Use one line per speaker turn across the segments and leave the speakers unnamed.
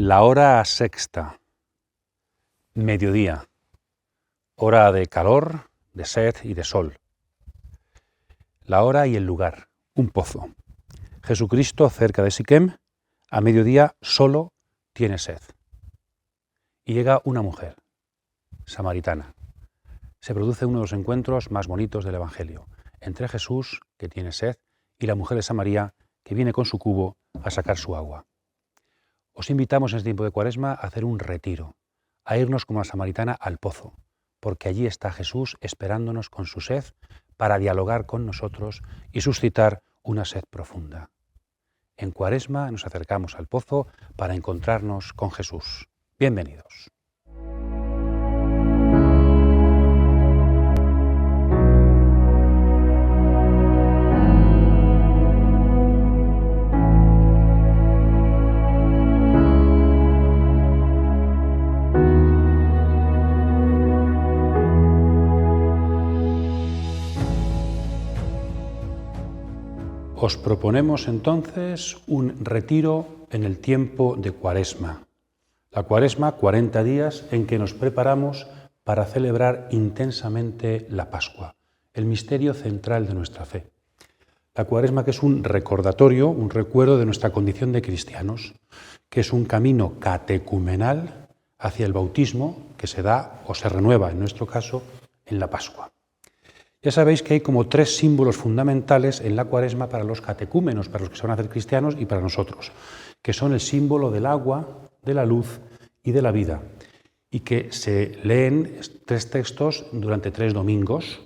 La hora sexta, mediodía, hora de calor, de sed y de sol. La hora y el lugar, un pozo. Jesucristo cerca de Siquem, a mediodía solo tiene sed. Y llega una mujer, samaritana. Se produce uno de los encuentros más bonitos del Evangelio, entre Jesús, que tiene sed, y la mujer de Samaria, que viene con su cubo a sacar su agua. Os invitamos en este tiempo de Cuaresma a hacer un retiro, a irnos como la samaritana al pozo, porque allí está Jesús esperándonos con su sed para dialogar con nosotros y suscitar una sed profunda. En Cuaresma nos acercamos al pozo para encontrarnos con Jesús. Bienvenidos. Os proponemos entonces un retiro en el tiempo de Cuaresma. La Cuaresma, 40 días en que nos preparamos para celebrar intensamente la Pascua, el misterio central de nuestra fe. La Cuaresma, que es un recordatorio, un recuerdo de nuestra condición de cristianos, que es un camino catecumenal hacia el bautismo que se da o se renueva, en nuestro caso, en la Pascua. Ya sabéis que hay como 3 símbolos fundamentales en la Cuaresma para los catecúmenos, para los que se van a hacer cristianos y para nosotros, que son el símbolo del agua, de la luz y de la vida, y que se leen 3 textos durante 3 domingos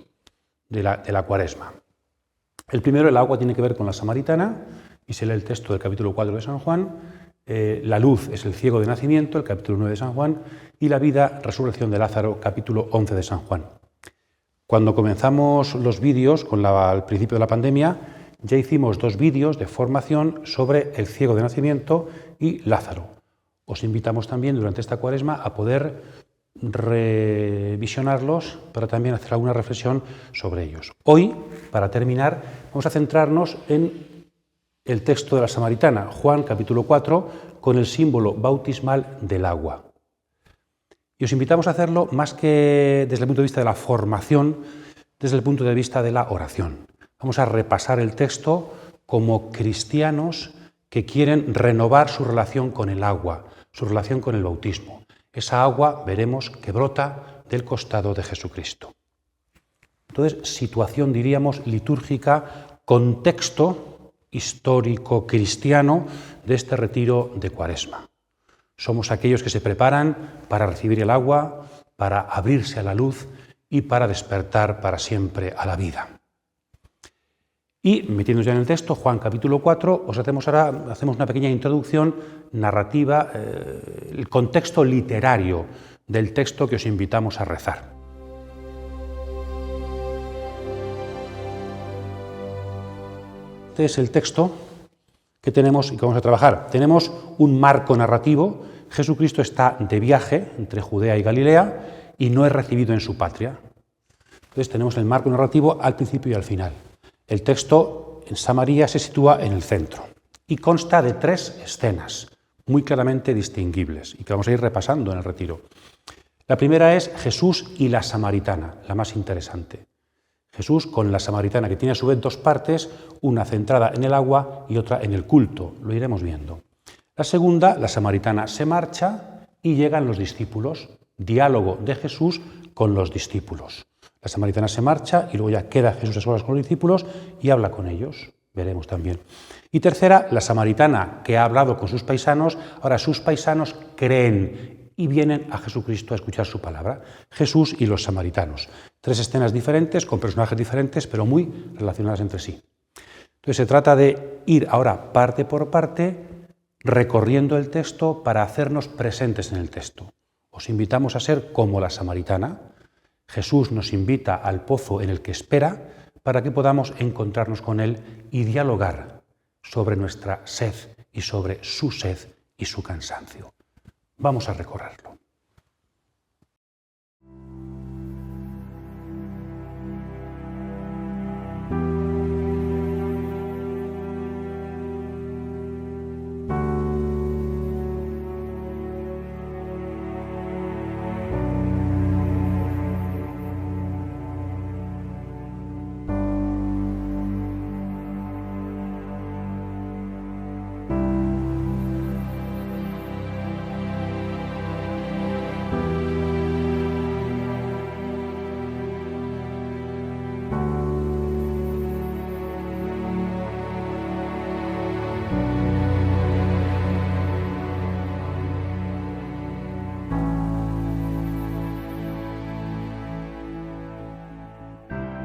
de la Cuaresma. El primero, el agua, tiene que ver con la samaritana, y se lee el texto del capítulo 4 de San Juan. La luz es el ciego de nacimiento, el capítulo 9 de San Juan, y la vida, resurrección de Lázaro, capítulo 11 de San Juan. Cuando comenzamos los vídeos al principio de la pandemia, ya hicimos 2 vídeos de formación sobre el ciego de nacimiento y Lázaro. Os invitamos también durante esta Cuaresma a poder revisionarlos para también hacer alguna reflexión sobre ellos. Hoy, para terminar, vamos a centrarnos en el texto de la samaritana, Juan capítulo 4, con el símbolo bautismal del agua. Y os invitamos a hacerlo más que desde el punto de vista de la formación, desde el punto de vista de la oración. Vamos a repasar el texto como cristianos que quieren renovar su relación con el agua, su relación con el bautismo. Esa agua, veremos, que brota del costado de Jesucristo. Entonces, situación, diríamos, litúrgica, contexto histórico cristiano de este retiro de Cuaresma. Somos aquellos que se preparan para recibir el agua, para abrirse a la luz y para despertar para siempre a la vida. Y, metiéndonos ya en el texto, Juan capítulo 4, hacemos una pequeña introducción narrativa, el contexto literario del texto que os invitamos a rezar. Este es el texto que tenemos y que vamos a trabajar. Tenemos un marco narrativo. Jesucristo está de viaje entre Judea y Galilea y no es recibido en su patria. Entonces tenemos el marco narrativo al principio y al final. El texto en Samaria se sitúa en el centro y consta de 3 escenas muy claramente distinguibles y que vamos a ir repasando en el retiro. La primera es Jesús y la samaritana, la más interesante. Jesús con la samaritana, que tiene a su vez 2 partes, una centrada en el agua y otra en el culto. Lo iremos viendo. La segunda, la samaritana se marcha y llegan los discípulos. Diálogo de Jesús con los discípulos. La samaritana se marcha y luego ya queda Jesús a solas con los discípulos y habla con ellos. Veremos también. Y tercera, la samaritana que ha hablado con sus paisanos. Ahora sus paisanos creen y vienen a Jesucristo a escuchar su palabra. Jesús y los samaritanos. 3 escenas diferentes, con personajes diferentes, pero muy relacionadas entre sí. Entonces se trata de ir ahora parte por parte, recorriendo el texto para hacernos presentes en el texto. Os invitamos a ser como la samaritana. Jesús nos invita al pozo en el que espera para que podamos encontrarnos con Él y dialogar sobre nuestra sed y sobre su sed y su cansancio. Vamos a recorrerlo.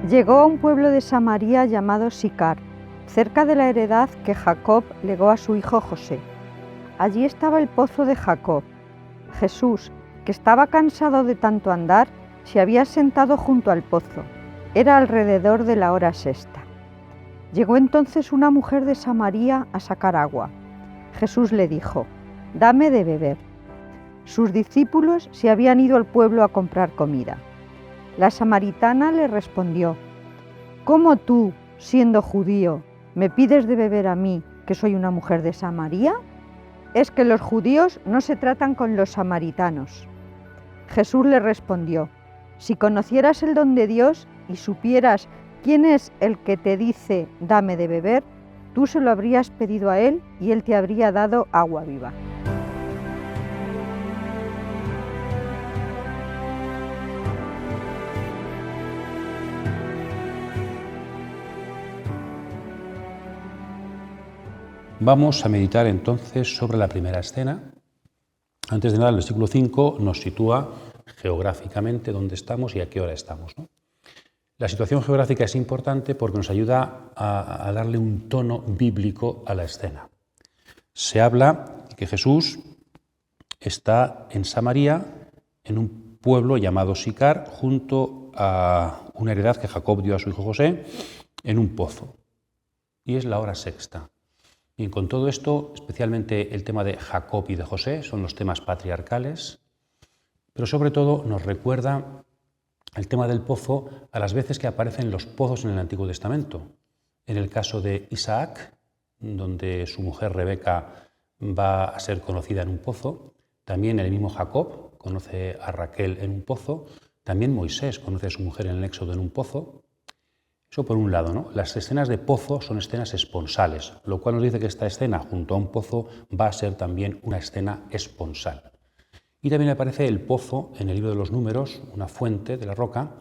Llegó a un pueblo de Samaria llamado Sicar, cerca de la heredad que Jacob legó a su hijo José. Allí estaba el pozo de Jacob. Jesús, que estaba cansado de tanto andar, se había sentado junto al pozo. Era alrededor de la hora sexta. Llegó entonces una mujer de Samaria a sacar agua. Jesús le dijo: «Dame de beber». Sus discípulos se habían ido al pueblo a comprar comida. La samaritana le respondió: «¿Cómo tú, siendo judío, me pides de beber a mí, que soy una mujer de Samaria? Es que los judíos no se tratan con los samaritanos». Jesús le respondió: «Si conocieras el don de Dios y supieras quién es el que te dice dame de beber, tú se lo habrías pedido a él y él te habría dado agua viva».
Vamos a meditar entonces sobre la primera escena. Antes de nada, el versículo 5 nos sitúa geográficamente dónde estamos y a qué hora estamos, ¿no? La situación geográfica es importante porque nos ayuda a darle un tono bíblico a la escena. Se habla que Jesús está en Samaria, en un pueblo llamado Sicar, junto a una heredad que Jacob dio a su hijo José, en un pozo. Y es la hora sexta. Bien, con todo esto, especialmente el tema de Jacob y de José, son los temas patriarcales, pero sobre todo nos recuerda el tema del pozo a las veces que aparecen los pozos en el Antiguo Testamento. En el caso de Isaac, donde su mujer Rebeca va a ser conocida en un pozo, también el mismo Jacob conoce a Raquel en un pozo, también Moisés conoce a su mujer en el Éxodo en un pozo. Eso por un lado, ¿no? Las escenas de pozo son escenas esponsales, lo cual nos dice que esta escena junto a un pozo va a ser también una escena esponsal. Y también aparece el pozo en el libro de los Números, una fuente de la roca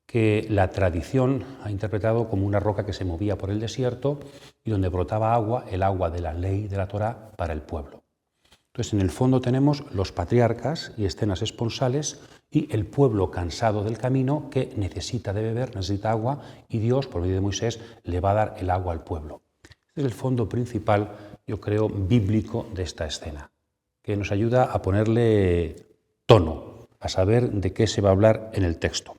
que la tradición ha interpretado como una roca que se movía por el desierto y donde brotaba agua, el agua de la ley de la Torá para el pueblo. Entonces, en el fondo tenemos los patriarcas y escenas esponsales y el pueblo cansado del camino que necesita de beber, necesita agua, y Dios, por medio de Moisés, le va a dar el agua al pueblo. Este es el fondo principal, yo creo, bíblico de esta escena, que nos ayuda a ponerle tono, a saber de qué se va a hablar en el texto.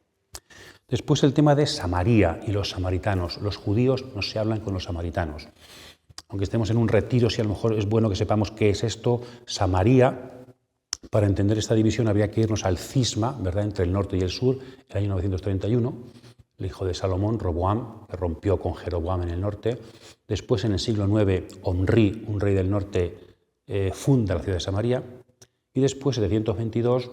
Después el tema de Samaria y los samaritanos. Los judíos no se hablan con los samaritanos. Aunque estemos en un retiro, sí a lo mejor es bueno que sepamos qué es esto. Samaria, para entender esta división habría que irnos al cisma, ¿verdad?, entre el norte y el sur, el año 931. El hijo de Salomón, Roboam, que rompió con Jeroboam en el norte. Después, en el siglo IX, Omri, un rey del norte, funda la ciudad de Samaria. Y después, en 722,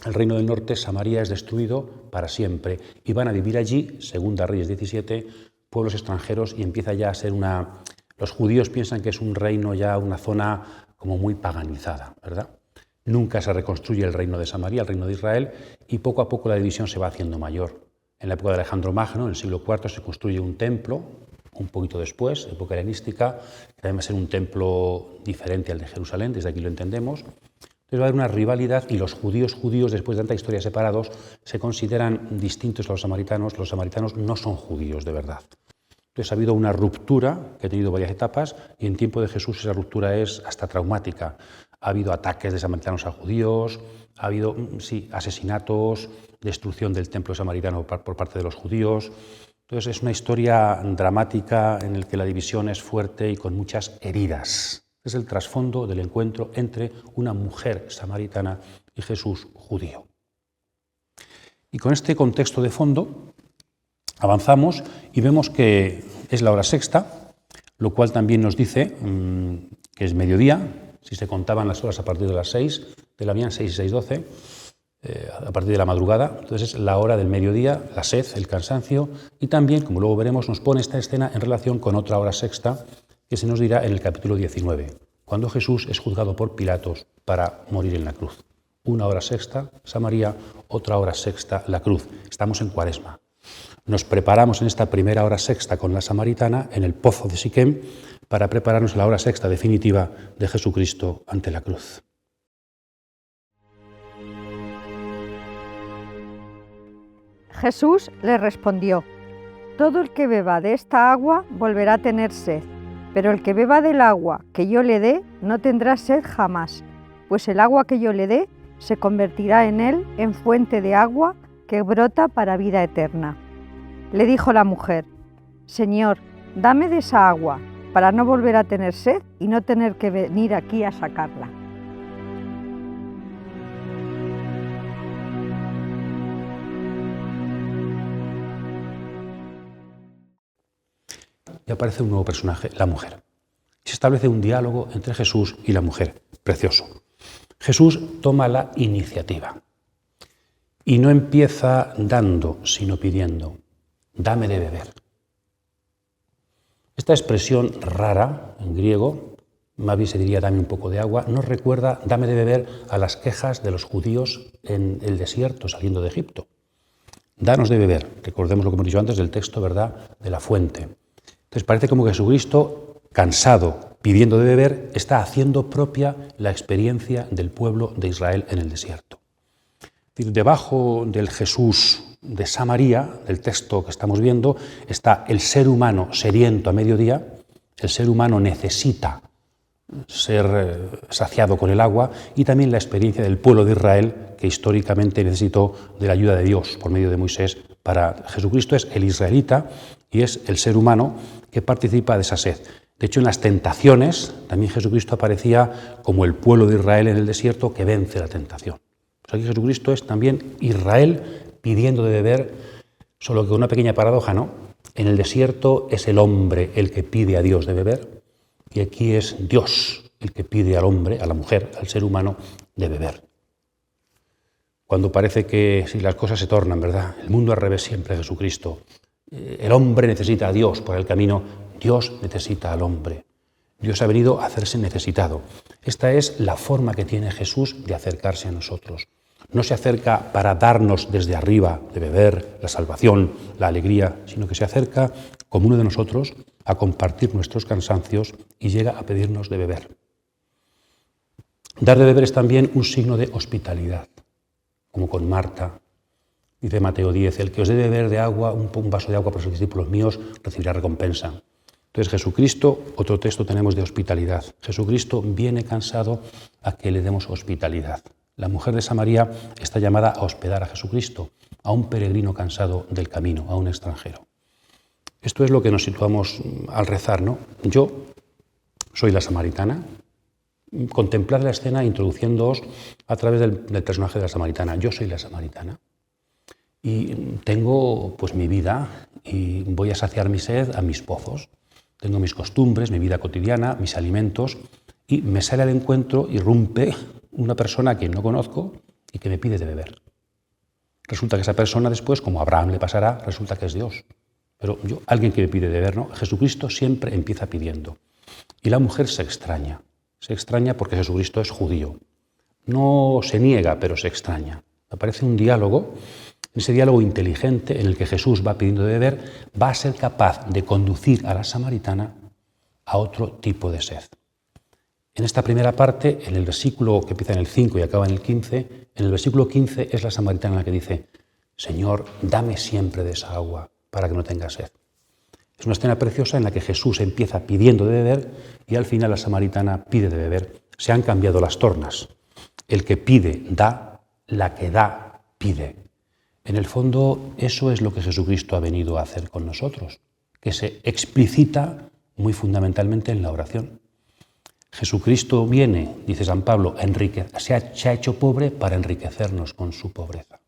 el reino del norte, Samaria, es destruido para siempre. Y van a vivir allí, Segunda Reyes 17, pueblos extranjeros, y empieza ya a ser una... Los judíos piensan que es un reino ya, una zona como muy paganizada, ¿verdad? Nunca se reconstruye el reino de Samaria, el reino de Israel, y poco a poco la división se va haciendo mayor. En la época de Alejandro Magno, en el siglo IV, se construye un templo, un poquito después, época helenística, que además era un templo diferente al de Jerusalén, desde aquí lo entendemos. Entonces va a haber una rivalidad y los judíos, después de tanta historia separados, se consideran distintos a los samaritanos no son judíos de verdad. Entonces ha habido una ruptura que ha tenido varias etapas y en tiempo de Jesús esa ruptura es hasta traumática. Ha habido ataques de samaritanos a judíos, ha habido asesinatos, destrucción del templo samaritano por parte de los judíos. Entonces es una historia dramática en la que la división es fuerte y con muchas heridas. Es el trasfondo del encuentro entre una mujer samaritana y Jesús judío. Y con este contexto de fondo avanzamos y vemos que es la hora sexta, lo cual también nos dice que es mediodía, si se contaban las horas a partir de las 6 de la mañana, 6 y 6, 12, a partir de la madrugada. Entonces es la hora del mediodía, la sed, el cansancio, y también, como luego veremos, nos pone esta escena en relación con otra hora sexta que se nos dirá en el capítulo 19, cuando Jesús es juzgado por Pilatos para morir en la cruz. Una hora sexta, Samaria, otra hora sexta, la cruz. Estamos en Cuaresma. Nos preparamos en esta primera hora sexta con la samaritana en el pozo de Siquem para prepararnos a la hora sexta definitiva de Jesucristo ante la cruz.
Jesús le respondió: todo el que beba de esta agua volverá a tener sed, pero el que beba del agua que yo le dé no tendrá sed jamás, pues el agua que yo le dé se convertirá en él en fuente de agua que brota para vida eterna. Le dijo la mujer: Señor, dame de esa agua, para no volver a tener sed y no tener que venir aquí a sacarla.
Y aparece un nuevo personaje, la mujer. Se establece un diálogo entre Jesús y la mujer, precioso. Jesús toma la iniciativa y no empieza dando, sino pidiendo: dame de beber. Esta expresión rara en griego, más bien se diría dame un poco de agua, nos recuerda dame de beber a las quejas de los judíos en el desierto saliendo de Egipto. Danos de beber, recordemos lo que hemos dicho antes del texto, ¿verdad?, de la fuente. Entonces parece como que Jesucristo, cansado, pidiendo de beber, está haciendo propia la experiencia del pueblo de Israel en el desierto. Es decir, debajo del Jesús de Samaria, del texto que estamos viendo, está el ser humano sediento a mediodía. El ser humano necesita ser saciado con el agua, y también la experiencia del pueblo de Israel, que históricamente necesitó de la ayuda de Dios por medio de Moisés. Para Jesucristo es el israelita y es el ser humano que participa de esa sed. De hecho, en las tentaciones también Jesucristo aparecía como el pueblo de Israel en el desierto que vence la tentación. Pues aquí Jesucristo es también Israel pidiendo de beber, solo que con una pequeña paradoja, ¿no? En el desierto es el hombre el que pide a Dios de beber, y aquí es Dios el que pide al hombre, a la mujer, al ser humano, de beber. Cuando parece que si las cosas se tornan, ¿verdad?, el mundo al revés siempre, Jesucristo. El hombre necesita a Dios por el camino, Dios necesita al hombre. Dios ha venido a hacerse necesitado. Esta es la forma que tiene Jesús de acercarse a nosotros. No se acerca para darnos desde arriba de beber la salvación, la alegría, sino que se acerca como uno de nosotros a compartir nuestros cansancios y llega a pedirnos de beber. Dar de beber es también un signo de hospitalidad, como con Marta. Dice Mateo 10, el que os dé de beber de agua, un vaso de agua por los discípulos míos, recibirá recompensa. Entonces Jesucristo, otro texto tenemos de hospitalidad. Jesucristo viene cansado a que le demos hospitalidad. La mujer de Samaria está llamada a hospedar a Jesucristo, a un peregrino cansado del camino, a un extranjero. Esto es lo que nos situamos al rezar, ¿no? Yo soy la samaritana. Contemplad la escena introduciéndoos a través del personaje de la samaritana. Yo soy la samaritana y tengo pues mi vida y voy a saciar mi sed a mis pozos. Tengo mis costumbres, mi vida cotidiana, mis alimentos, y me sale al encuentro, irrumpe una persona a quien no conozco y que me pide de beber. Resulta que esa persona después, como a Abraham le pasará, resulta que es Dios. Pero alguien que me pide de beber, ¿no? Jesucristo siempre empieza pidiendo. Y la mujer se extraña. Se extraña porque Jesucristo es judío. No se niega, pero se extraña. Aparece un diálogo. Ese diálogo inteligente en el que Jesús va pidiendo de beber va a ser capaz de conducir a la samaritana a otro tipo de sed. En esta primera parte, en el versículo que empieza en el 5 y acaba en el 15, en el versículo 15 es la samaritana la que dice: Señor, dame siempre de esa agua para que no tenga sed. Es una escena preciosa en la que Jesús empieza pidiendo de beber y al final la samaritana pide de beber. Se han cambiado las tornas. El que pide, da; la que da, pide. En el fondo, eso es lo que Jesucristo ha venido a hacer con nosotros, que se explicita muy fundamentalmente en la oración. Jesucristo viene, dice San Pablo, se ha hecho pobre para enriquecernos con su pobreza.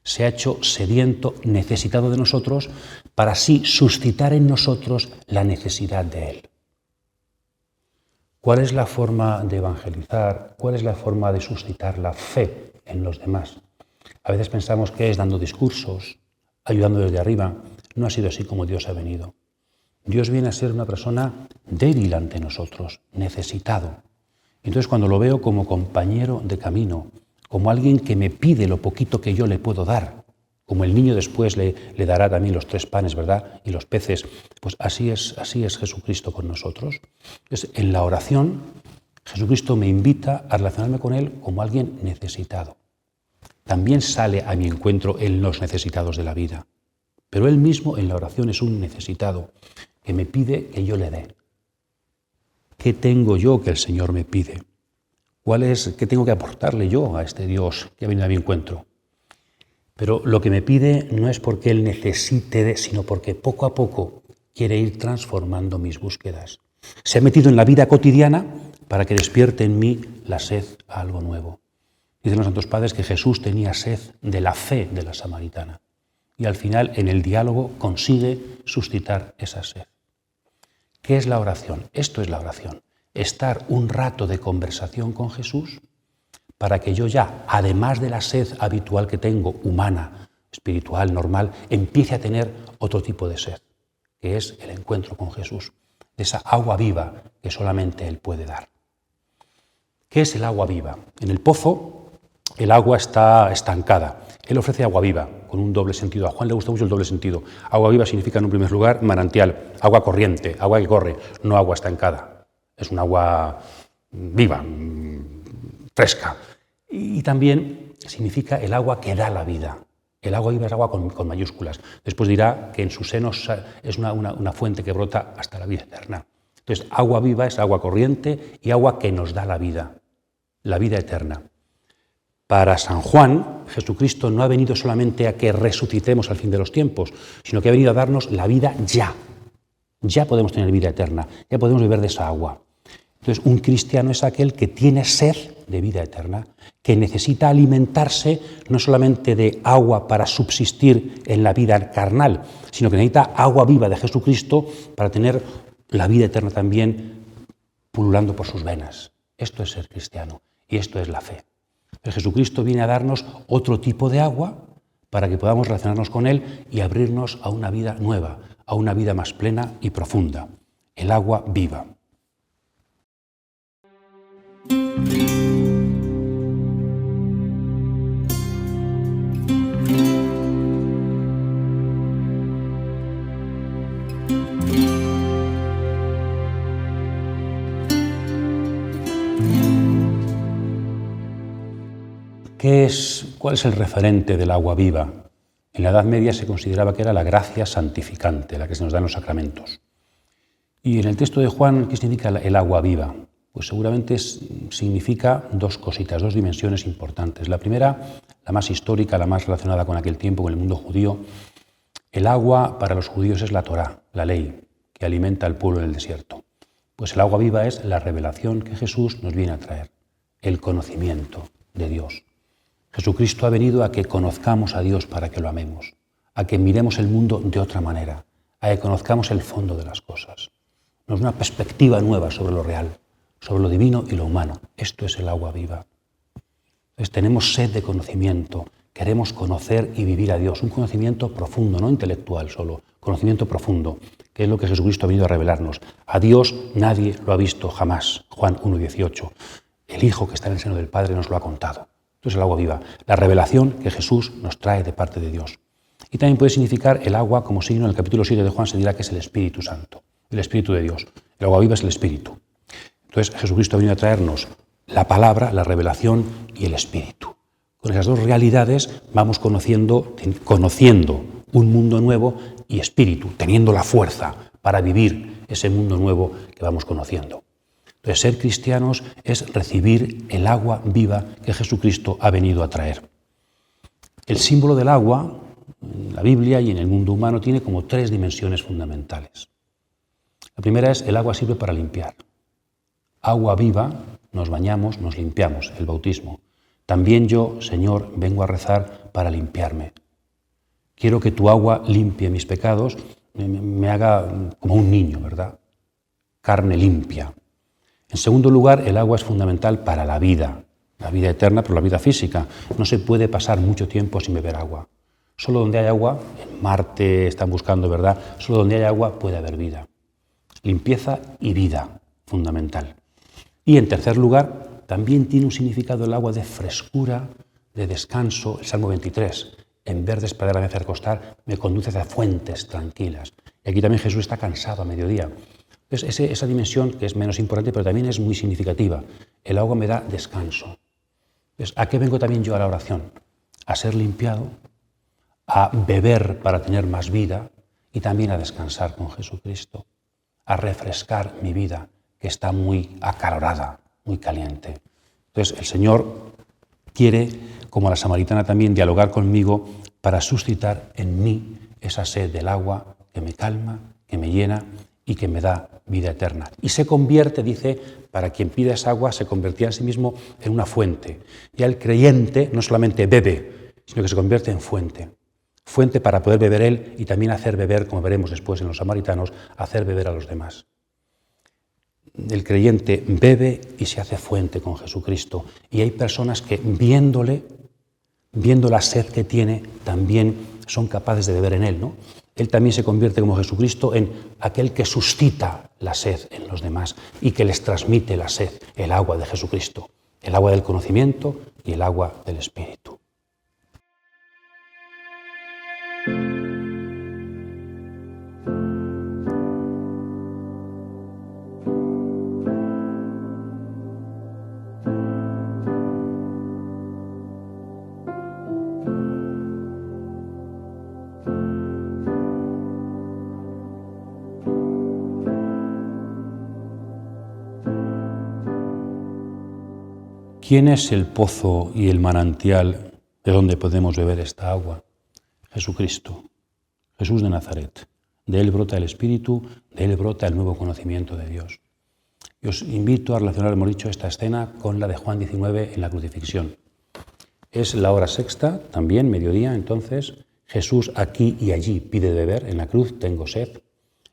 Se ha hecho sediento, necesitado de nosotros, para así suscitar en nosotros la necesidad de Él. ¿Cuál es la forma de evangelizar? ¿Cuál es la forma de suscitar la fe en los demás? A veces pensamos que es dando discursos, ayudando desde arriba. No ha sido así como Dios ha venido. Dios viene a ser una persona débil ante nosotros, necesitado. Entonces cuando lo veo como compañero de camino, como alguien que me pide lo poquito que yo le puedo dar, como el niño después le dará también los 3 panes, ¿verdad?, y los peces, pues así es Jesucristo con nosotros. Entonces, en la oración, Jesucristo me invita a relacionarme con Él como alguien necesitado. también sale a mi encuentro en los necesitados de la vida. Pero Él mismo en la oración es un necesitado que me pide que yo le dé. ¿Qué tengo yo que el Señor me pide? ¿Qué tengo que aportarle yo a este Dios que ha venido a mi encuentro? Pero lo que me pide no es porque Él necesite, sino porque poco a poco quiere ir transformando mis búsquedas. Se ha metido en la vida cotidiana para que despierte en mí la sed a algo nuevo. Dicen los santos padres que Jesús tenía sed de la fe de la samaritana y al final en el diálogo consigue suscitar esa sed. ¿Qué es la oración? Esto es la oración. Estar un rato de conversación con Jesús para que yo ya, además de la sed habitual que tengo, humana, espiritual, normal, empiece a tener otro tipo de sed, que es el encuentro con Jesús, de esa agua viva que solamente Él puede dar. ¿Qué es el agua viva? En el pozo el agua está estancada. Él ofrece agua viva, con un doble sentido. A Juan le gusta mucho el doble sentido. Agua viva significa, en un primer lugar, manantial, agua corriente, agua que corre, no agua estancada. Es un agua viva, fresca. Y también significa el agua que da la vida. El agua viva es agua con mayúsculas. Después dirá que en su seno es una fuente que brota hasta la vida eterna. Entonces, agua viva es agua corriente y agua que nos da la vida eterna. Para San Juan, Jesucristo no ha venido solamente a que resucitemos al fin de los tiempos, sino que ha venido a darnos la vida ya. Ya podemos tener vida eterna, ya podemos beber de esa agua. Entonces, un cristiano es aquel que tiene sed de vida eterna, que necesita alimentarse no solamente de agua para subsistir en la vida carnal, sino que necesita agua viva de Jesucristo para tener la vida eterna también pululando por sus venas. Esto es ser cristiano y esto es la fe. Pero Jesucristo viene a darnos otro tipo de agua para que podamos relacionarnos con Él y abrirnos a una vida nueva, a una vida más plena y profunda, el agua viva. ¿Cuál es el referente del agua viva? En la Edad Media se consideraba que era la gracia santificante, la que se nos da en los sacramentos. Y en el texto de Juan, ¿qué significa el agua viva? Pues seguramente significa dos cositas, dos dimensiones importantes. La primera, la más histórica, la más relacionada con aquel tiempo, con el mundo judío. El agua para los judíos es la Torá, la ley, que alimenta al pueblo en el desierto. Pues el agua viva es la revelación que Jesús nos viene a traer, el conocimiento de Dios. Jesucristo ha venido a que conozcamos a Dios para que lo amemos, a que miremos el mundo de otra manera, a que conozcamos el fondo de las cosas. Nos da una perspectiva nueva sobre lo real, sobre lo divino y lo humano. Esto es el agua viva. Entonces, tenemos sed de conocimiento, queremos conocer y vivir a Dios, un conocimiento profundo, no intelectual solo, conocimiento profundo, que es lo que Jesucristo ha venido a revelarnos. A Dios nadie lo ha visto jamás, Juan 1,18. El Hijo que está en el seno del Padre nos lo ha contado. Esto es el agua viva, la revelación que Jesús nos trae de parte de Dios. Y también puede significar el agua como signo. En el capítulo 7 de Juan se dirá que es el Espíritu Santo, el Espíritu de Dios. El agua viva es el Espíritu. Entonces Jesucristo ha venido a traernos la palabra, la revelación y el Espíritu. Con esas dos realidades vamos conociendo un mundo nuevo y espíritu, teniendo la fuerza para vivir ese mundo nuevo que vamos conociendo. Entonces, ser cristianos es recibir el agua viva que Jesucristo ha venido a traer. El símbolo del agua, en la Biblia y en el mundo humano, tiene como tres dimensiones fundamentales. La primera es el agua sirve para limpiar. Agua viva, nos bañamos, nos limpiamos, el bautismo. También yo, Señor, vengo a rezar para limpiarme. Quiero que tu agua limpie mis pecados, me haga como un niño, ¿verdad? Carne limpia. En segundo lugar, el agua es fundamental para la vida eterna, pero la vida física. No se puede pasar mucho tiempo sin beber agua. Solo donde hay agua, en Marte están buscando, ¿verdad? Solo donde hay agua puede haber vida. Limpieza y vida, fundamental. Y en tercer lugar, también tiene un significado el agua de frescura, de descanso. El Salmo 23, en verdes praderas me hace recostar, me conduce hacia fuentes tranquilas. Y aquí también Jesús está cansado a mediodía. Entonces, esa dimensión, que es menos importante, pero también es muy significativa. El agua me da descanso. Entonces, ¿a qué vengo también yo a la oración? a ser limpiado, a beber para tener más vida y también a descansar con Jesucristo, a refrescar mi vida, que está muy acalorada, muy caliente. Entonces el Señor quiere, como la samaritana también, dialogar conmigo para suscitar en mí esa sed del agua que me calma, que me llena y que me da vida eterna. Y se convierte, dice, para quien pide esa agua, se convertirá en sí mismo en una fuente. Ya el creyente no solamente bebe, sino que se convierte en fuente. Fuente para poder beber él y también hacer beber, como veremos después en los samaritanos, hacer beber a los demás. El creyente bebe y se hace fuente con Jesucristo. Y hay personas que viendo la sed que tiene, también son capaces de beber en él, ¿no? Él también se convierte como Jesucristo en aquel que suscita la sed en los demás y que les transmite la sed, el agua de Jesucristo, el agua del conocimiento y el agua del Espíritu. ¿Quién es el pozo y el manantial de donde podemos beber esta agua? Jesucristo, Jesús de Nazaret. De Él brota el Espíritu, de Él brota el nuevo conocimiento de Dios. Y os invito a relacionar, hemos dicho, esta escena con la de Juan 19 en la crucifixión. Es la hora sexta, también, mediodía, entonces, Jesús aquí y allí pide de beber, en la cruz, tengo sed.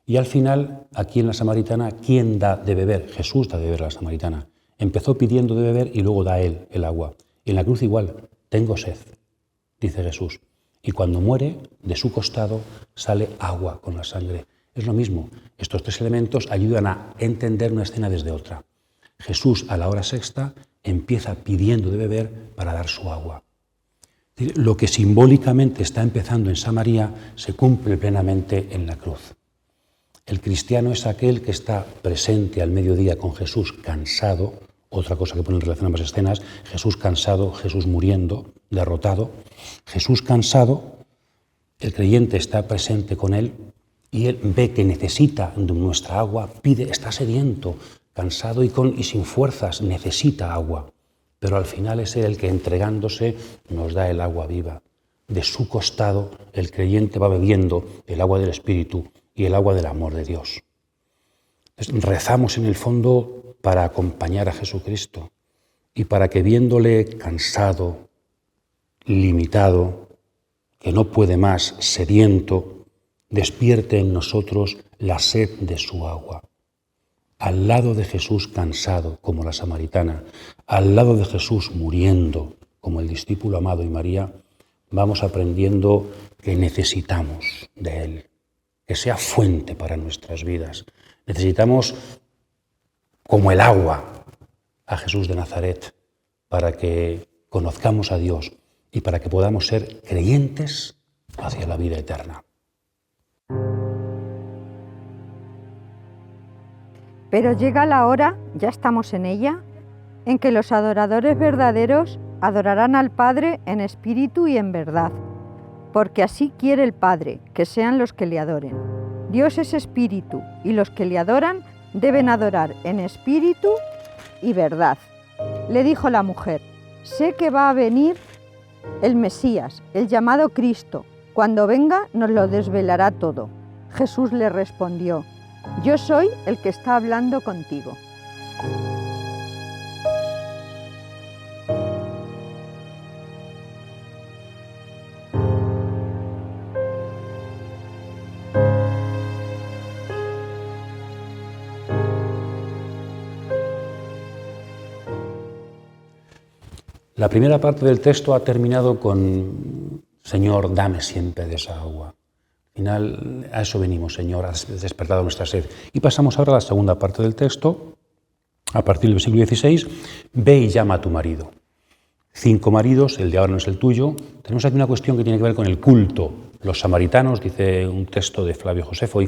Y al final, aquí en la samaritana, ¿quién da de beber? Jesús da de beber a la samaritana. Empezó pidiendo de beber y luego da él el agua. En la cruz igual, tengo sed, dice Jesús. Y cuando muere, de su costado sale agua con la sangre. Es lo mismo, estos tres elementos ayudan a entender una escena desde otra. Jesús a la hora sexta empieza pidiendo de beber para dar su agua. Lo que simbólicamente está empezando en Samaria se cumple plenamente en la cruz. El cristiano es aquel que está presente al mediodía con Jesús cansado, otra cosa que pone en relación a ambas escenas, Jesús cansado, Jesús muriendo, derrotado. Jesús cansado, el creyente está presente con él y él ve que necesita de nuestra agua, pide, está sediento, cansado y sin fuerzas, necesita agua. Pero al final es él el que entregándose nos da el agua viva. De su costado el creyente va bebiendo el agua del Espíritu y el agua del amor de Dios. Entonces, rezamos en el fondo para acompañar a Jesucristo y para que viéndole cansado, limitado, que no puede más, sediento, despierte en nosotros la sed de su agua. Al lado de Jesús cansado, como la samaritana, al lado de Jesús muriendo, como el discípulo amado y María, vamos aprendiendo que necesitamos de Él, que sea fuente para nuestras vidas. Necesitamos, como el agua, a Jesús de Nazaret, para que conozcamos a Dios y para que podamos ser creyentes hacia la vida eterna.
Pero llega la hora, ya estamos en ella, en que los adoradores verdaderos adorarán al Padre en espíritu y en verdad, porque así quiere el Padre, que sean los que le adoren. Dios es espíritu, y los que le adoran deben adorar en espíritu y verdad. Le dijo la mujer: sé que va a venir el Mesías, el llamado Cristo. Cuando venga nos lo desvelará todo. Jesús le respondió: yo soy el que está hablando contigo.
La primera parte del texto ha terminado con Señor, dame siempre de esa agua. Al final, a eso venimos, Señor, has despertado nuestra sed. Y pasamos ahora a la segunda parte del texto, a partir del versículo 16, ve y llama a tu marido. 5 maridos, el de ahora no es el tuyo. Tenemos aquí una cuestión que tiene que ver con el culto. Los samaritanos, dice un texto de Flavio Josefo,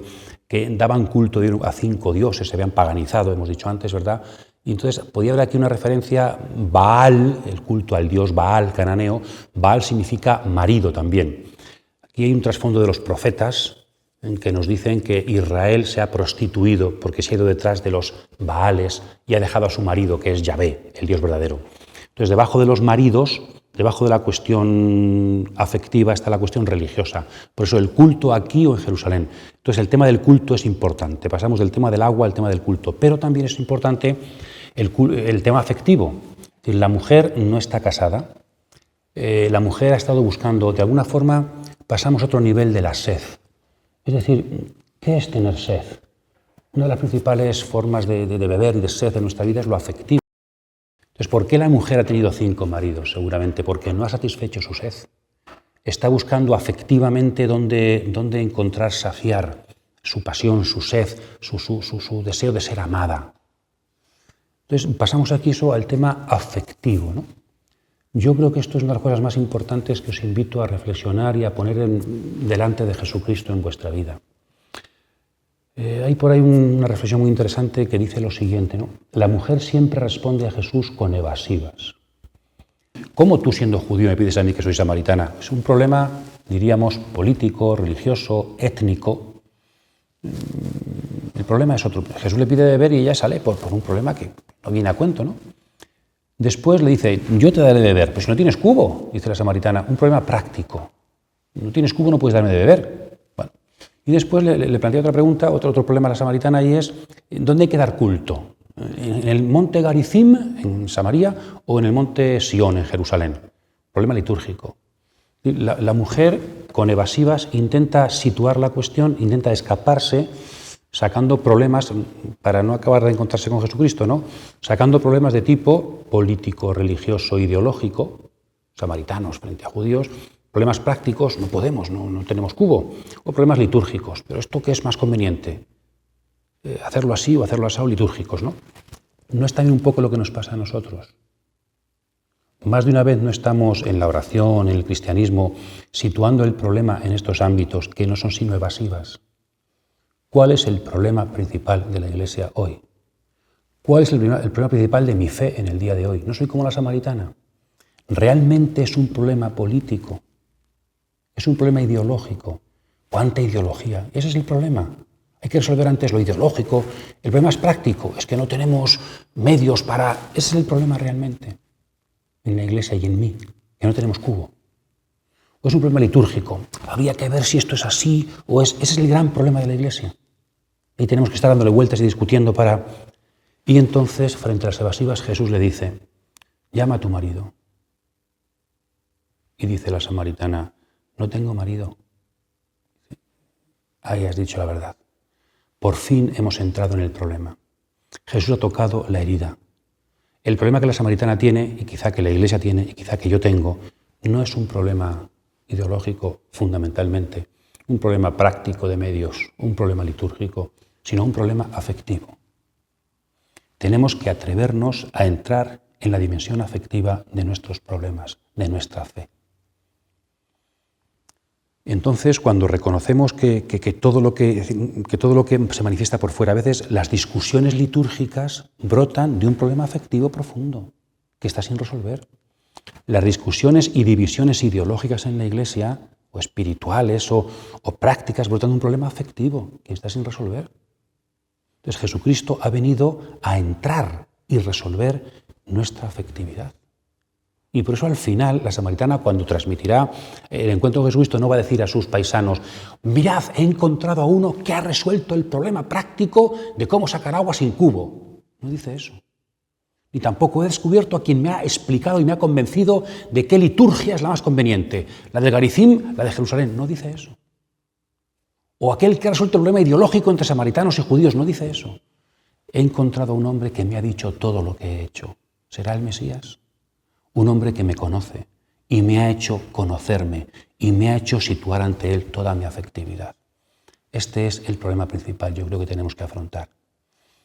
que daban culto a 5 dioses, se habían paganizado, hemos dicho antes, ¿verdad? Y entonces podía haber aquí una referencia, Baal, el culto al dios Baal cananeo. Baal significa marido también. Aquí hay un trasfondo de los profetas en que nos dicen que Israel se ha prostituido porque se ha ido detrás de los Baales y ha dejado a su marido, que es Yahvé, el Dios verdadero. Entonces, debajo de los maridos, debajo de la cuestión afectiva, está la cuestión religiosa. Por eso el culto aquí o en Jerusalén. Entonces, el tema del culto es importante. Pasamos del tema del agua al tema del culto. Pero también es importante el tema afectivo. Es decir, la mujer no está casada. La mujer ha estado buscando, de alguna forma, pasamos a otro nivel de la sed. Es decir, ¿qué es tener sed? Una de las principales formas de beber y de sed en nuestra vida es lo afectivo. Entonces, ¿por qué la mujer ha tenido 5 maridos? Seguramente porque no ha satisfecho su sed. Está buscando afectivamente dónde encontrar, saciar su pasión, su sed, su deseo de ser amada. Entonces, pasamos aquí eso al tema afectivo, ¿no? Yo creo que esto es una de las cosas más importantes que os invito a reflexionar y a poner delante de Jesucristo en vuestra vida. Hay por ahí una reflexión muy interesante que dice lo siguiente, ¿no? La mujer siempre responde a Jesús con evasivas. ¿Cómo tú, siendo judío, me pides a mí que soy samaritana? Es un problema, diríamos, político, religioso, étnico. El problema es otro. Jesús le pide beber y ella sale por un problema que no viene a cuento, ¿no? Después le dice, yo te daré de beber. Pues si no tienes cubo, dice la samaritana, un problema práctico. No tienes cubo, no puedes darme de beber. Bueno. Y después le plantea otra pregunta, otro problema a la samaritana, y es, ¿dónde hay que dar culto? ¿En el monte Garizim, en Samaria, o en el monte Sión, en Jerusalén? Problema litúrgico. La mujer, con evasivas, intenta situar la cuestión, intenta escaparse, sacando problemas, para no acabar de encontrarse con Jesucristo, ¿no? Sacando problemas de tipo político, religioso, ideológico, samaritanos frente a judíos, problemas prácticos, no podemos, no tenemos cubo, o problemas litúrgicos. Pero ¿esto qué es más conveniente? ¿Hacerlo así o hacerlo así, o litúrgicos, ¿no? ¿No es también un poco lo que nos pasa a nosotros? Más de una vez no estamos en la oración, en el cristianismo, situando el problema en estos ámbitos que no son sino evasivas. ¿Cuál es el problema principal de la Iglesia hoy? ¿Cuál es el problema principal de mi fe en el día de hoy? No soy como la samaritana. Realmente es un problema político, es un problema ideológico. ¿Cuánta ideología? Ese es el problema. Hay que resolver antes lo ideológico. El problema es práctico, es que no tenemos medios para... Ese es el problema realmente en la Iglesia y en mí, que no tenemos cubo. O es un problema litúrgico. Habría que ver si esto es así o es... Ese es el gran problema de la Iglesia. Y tenemos que estar dándole vueltas y discutiendo para... Y entonces, frente a las evasivas, Jesús le dice, llama a tu marido. Y dice la samaritana, no tengo marido. Ahí has dicho la verdad. Por fin hemos entrado en el problema. Jesús ha tocado la herida. El problema que la samaritana tiene, y quizá que la Iglesia tiene, y quizá que yo tengo, no es un problema ideológico fundamentalmente, un problema práctico de medios, un problema litúrgico, sino un problema afectivo. Tenemos que atrevernos a entrar en la dimensión afectiva de nuestros problemas, de nuestra fe. Entonces, cuando reconocemos que todo lo que se manifiesta por fuera, a veces las discusiones litúrgicas brotan de un problema afectivo profundo que está sin resolver. Las discusiones y divisiones ideológicas en la Iglesia, o espirituales o prácticas, brotan de un problema afectivo que está sin resolver. Entonces Jesucristo ha venido a entrar y resolver nuestra afectividad. Y por eso al final la samaritana, cuando transmitirá el encuentro con Jesucristo, no va a decir a sus paisanos, mirad, he encontrado a uno que ha resuelto el problema práctico de cómo sacar agua sin cubo. No dice eso. Ni tampoco he descubierto a quien me ha explicado y me ha convencido de qué liturgia es la más conveniente. La de Garizim, la de Jerusalén. No dice eso. O aquel que ha resuelto el problema ideológico entre samaritanos y judíos. No dice eso. He encontrado a un hombre que me ha dicho todo lo que he hecho. ¿Será el Mesías? Un hombre que me conoce y me ha hecho conocerme y me ha hecho situar ante él toda mi afectividad. Este es el problema principal, yo creo que tenemos que afrontar.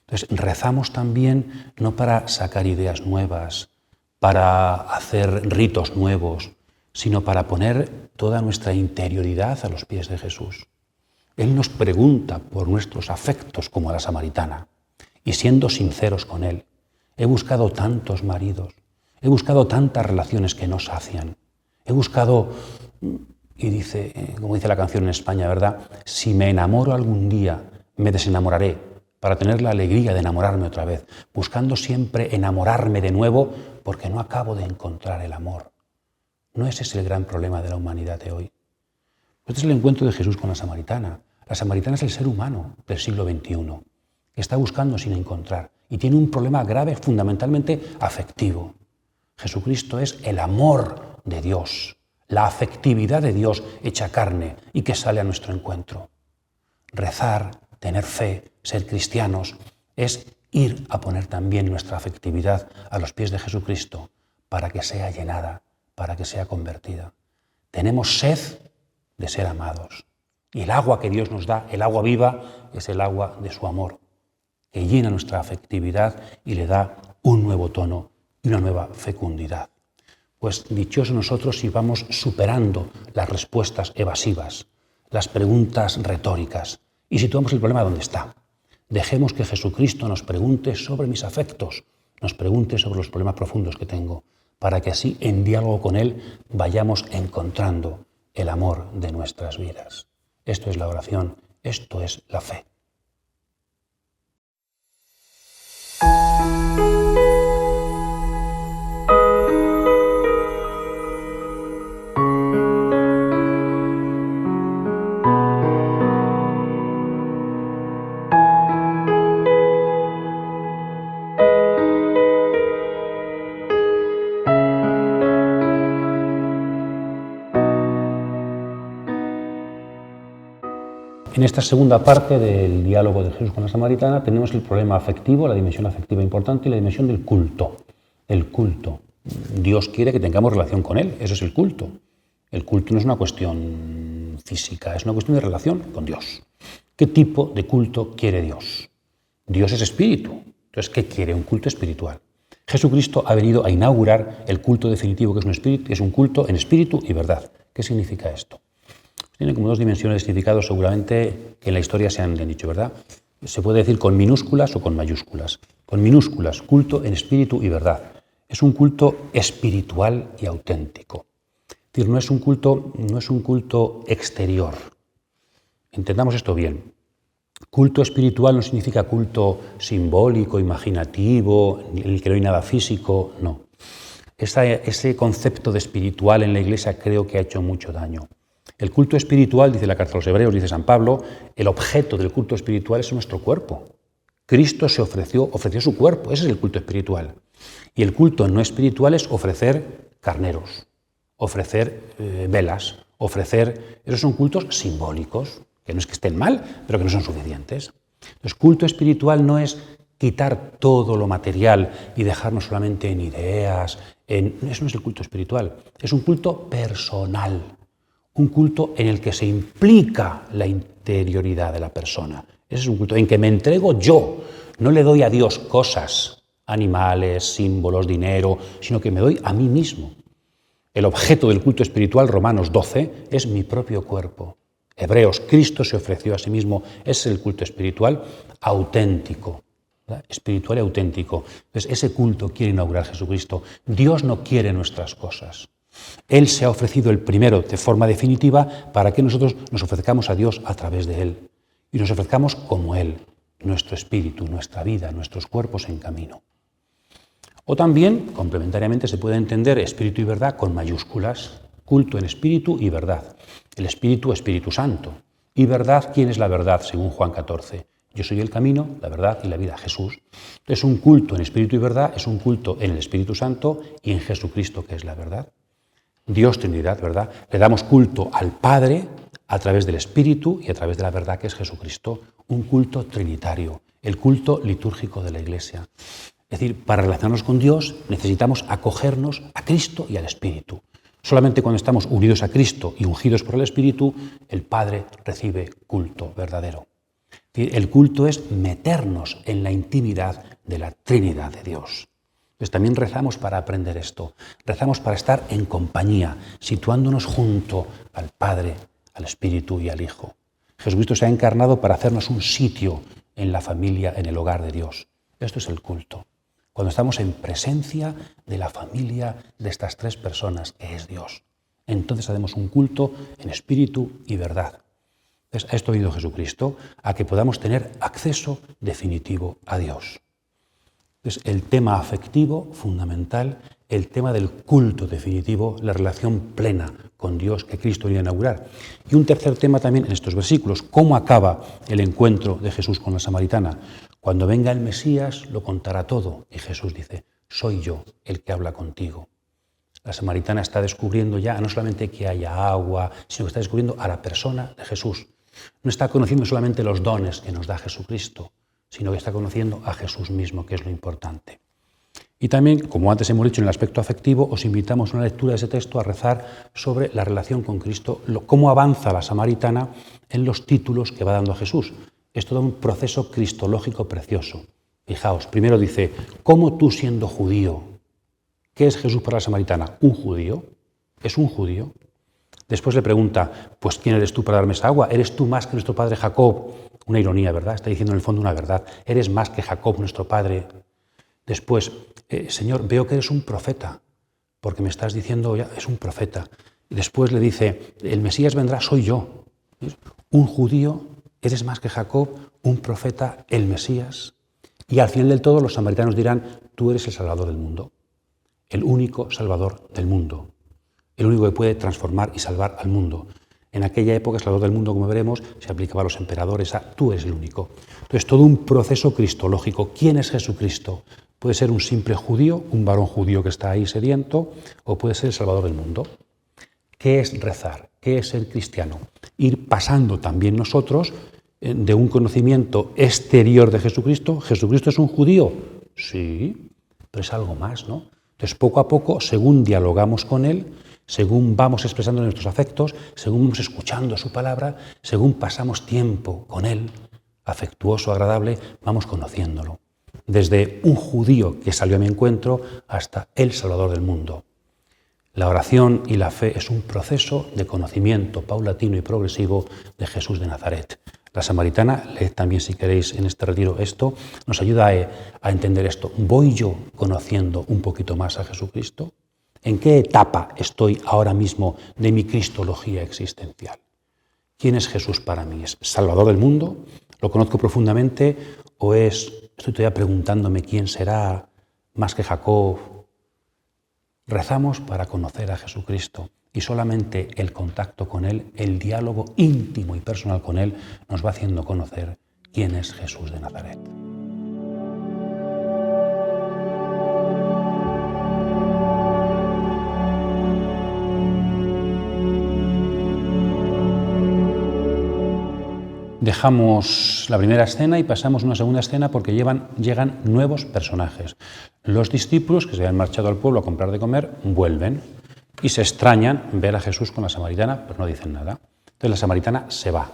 Entonces, rezamos también no para sacar ideas nuevas, para hacer ritos nuevos, sino para poner toda nuestra interioridad a los pies de Jesús. Él nos pregunta por nuestros afectos como a la samaritana y siendo sinceros con Él, He buscado tantos maridos, he buscado tantas relaciones que no sacian. He buscado, y dice, como dice la canción en España, ¿verdad? Si me enamoro algún día, me desenamoraré para tener la alegría de enamorarme otra vez, buscando siempre enamorarme de nuevo porque no acabo de encontrar el amor. ¿No ese es el gran problema de la humanidad de hoy? Este es el encuentro de Jesús con la samaritana. La samaritana es el ser humano del siglo XXI, que está buscando sin encontrar y tiene un problema grave, fundamentalmente afectivo. Jesucristo es el amor de Dios, la afectividad de Dios hecha carne y que sale a nuestro encuentro. Rezar, tener fe, ser cristianos, es ir a poner también nuestra afectividad a los pies de Jesucristo para que sea llenada, para que sea convertida. Tenemos sed de ser amados. Y el agua que Dios nos da, el agua viva, es el agua de su amor, que llena nuestra afectividad y le da un nuevo tono y una nueva fecundidad. Pues dichosos nosotros si vamos superando las respuestas evasivas, las preguntas retóricas, y situamos el problema donde está. Dejemos que Jesucristo nos pregunte sobre mis afectos, nos pregunte sobre los problemas profundos que tengo, para que así, en diálogo con Él, vayamos encontrando el amor de nuestras vidas. Esto es la oración, esto es la fe. En esta segunda parte del diálogo de Jesús con la samaritana tenemos el problema afectivo, la dimensión afectiva importante y la dimensión del culto. El culto. Dios quiere que tengamos relación con Él, eso es el culto. El culto no es una cuestión física, es una cuestión de relación con Dios. ¿Qué tipo de culto quiere Dios? Dios es espíritu, entonces ¿qué quiere? Un culto espiritual. Jesucristo ha venido a inaugurar el culto definitivo, que es un culto en espíritu y verdad. ¿Qué significa esto? Tiene como dos dimensiones de significado seguramente que en la historia se han dicho, ¿verdad? Se puede decir con minúsculas o con mayúsculas. Con minúsculas, culto en espíritu y verdad. Es un culto espiritual y auténtico. Es decir, no es un culto exterior. Entendamos esto bien. Culto espiritual no significa culto simbólico, imaginativo, en el que no hay nada físico, no. Ese concepto de espiritual en la Iglesia creo que ha hecho mucho daño. El culto espiritual, dice la carta a los Hebreos, dice San Pablo, el objeto del culto espiritual es nuestro cuerpo. Cristo se ofreció su cuerpo, ese es el culto espiritual. Y el culto no espiritual es ofrecer carneros, ofrecer velas, esos son cultos simbólicos, que no es que estén mal, pero que no son suficientes. Entonces, culto espiritual no es quitar todo lo material y dejarnos solamente en ideas, eso no es el culto espiritual, es un culto personal. Un culto en el que se implica la interioridad de la persona. Ese es un culto en que me entrego yo. No le doy a Dios cosas, animales, símbolos, dinero, sino que me doy a mí mismo. El objeto del culto espiritual, Romanos 12, es mi propio cuerpo. Hebreos, Cristo se ofreció a sí mismo. Ese es el culto espiritual auténtico. ¿Verdad? Espiritual y auténtico. Entonces, ese culto quiere inaugurar Jesucristo. Dios no quiere nuestras cosas. Él se ha ofrecido el primero de forma definitiva para que nosotros nos ofrezcamos a Dios a través de Él y nos ofrezcamos como Él, nuestro espíritu, nuestra vida, nuestros cuerpos en camino. O también, complementariamente, se puede entender espíritu y verdad con mayúsculas, culto en espíritu y verdad. El espíritu, Espíritu Santo. Y verdad, ¿quién es la verdad? Según Juan 14. Yo soy el camino, la verdad y la vida, Jesús. Entonces, un culto en espíritu y verdad es un culto en el Espíritu Santo y en Jesucristo, que es la verdad. Dios Trinidad, ¿verdad? Le damos culto al Padre a través del Espíritu y a través de la verdad que es Jesucristo, un culto trinitario, el culto litúrgico de la Iglesia. Es decir, para relacionarnos con Dios necesitamos acogernos a Cristo y al Espíritu. Solamente cuando estamos unidos a Cristo y ungidos por el Espíritu, el Padre recibe culto verdadero. Es decir, el culto es meternos en la intimidad de la Trinidad de Dios. Pues también rezamos para aprender esto, rezamos para estar en compañía, situándonos junto al Padre, al Espíritu y al Hijo. Jesucristo se ha encarnado para hacernos un sitio en la familia, en el hogar de Dios. Esto es el culto. cuando estamos en presencia de la familia de estas tres personas, que es Dios. Entonces hacemos un culto en espíritu y verdad. Entonces, a esto ha venido Jesucristo, a que podamos tener acceso definitivo a Dios. Entonces, el tema afectivo, fundamental, el tema del culto definitivo, la relación plena con Dios que Cristo viene a inaugurar. Y un tercer tema también en estos versículos, ¿cómo acaba el encuentro de Jesús con la samaritana? Cuando venga el Mesías lo contará todo. Y Jesús dice, soy yo el que habla contigo. La samaritana está descubriendo ya no solamente que haya agua, sino que está descubriendo a la persona de Jesús. No está conociendo solamente los dones que nos da Jesucristo, sino que está conociendo a Jesús mismo, que es lo importante. Y también, como antes hemos dicho en el aspecto afectivo, os invitamos a una lectura de ese texto a rezar sobre la relación con Cristo, cómo avanza la samaritana en los títulos que va dando a Jesús. Es todo un proceso cristológico precioso. Fijaos, primero dice, ¿cómo tú siendo judío? ¿Qué es Jesús para la samaritana? ¿Un judío? ¿Es un judío? Después le pregunta, pues ¿quién eres tú para darme esa agua? ¿Eres tú más que nuestro padre Jacob? Una ironía, ¿verdad? Está diciendo en el fondo una verdad. ¿Eres más que Jacob, nuestro padre? Después, Señor, veo que eres un profeta, porque me estás diciendo, ya, es un profeta. Y después le dice, el Mesías vendrá, soy yo. Un judío, eres más que Jacob, un profeta, el Mesías. Y al final del todo los samaritanos dirán, tú eres el Salvador del mundo, el único Salvador del mundo, el único que puede transformar y salvar al mundo. En aquella época, el Salvador del mundo, como veremos, se aplicaba a los emperadores, tú eres el único. Entonces, todo un proceso cristológico. ¿Quién es Jesucristo? Puede ser un simple judío, un varón judío que está ahí sediento, o puede ser el Salvador del mundo. ¿Qué es rezar? ¿Qué es ser cristiano? Ir pasando también nosotros de un conocimiento exterior de Jesucristo. ¿Jesucristo es un judío? Sí, pero es algo más, ¿no? Entonces, poco a poco, según dialogamos con Él, según vamos expresando nuestros afectos, según vamos escuchando su palabra, según pasamos tiempo con Él, afectuoso, agradable, vamos conociéndolo. Desde un judío que salió a mi encuentro hasta el Salvador del mundo. La oración y la fe es un proceso de conocimiento paulatino y progresivo de Jesús de Nazaret. La samaritana, leed también si queréis en este retiro esto, nos ayuda a entender esto. ¿Voy yo conociendo un poquito más a Jesucristo? ¿En qué etapa estoy ahora mismo de mi cristología existencial? ¿Quién es Jesús para mí? ¿Es Salvador del mundo? ¿Lo conozco profundamente? ¿O estoy todavía preguntándome quién será más que Jacob? Rezamos para conocer a Jesucristo y solamente el contacto con Él, el diálogo íntimo y personal con Él, nos va haciendo conocer quién es Jesús de Nazaret. Dejamos la primera escena y pasamos a una segunda escena porque llegan nuevos personajes. Los discípulos que se habían marchado al pueblo a comprar de comer vuelven y se extrañan ver a Jesús con la samaritana, pero no dicen nada. Entonces la samaritana se va.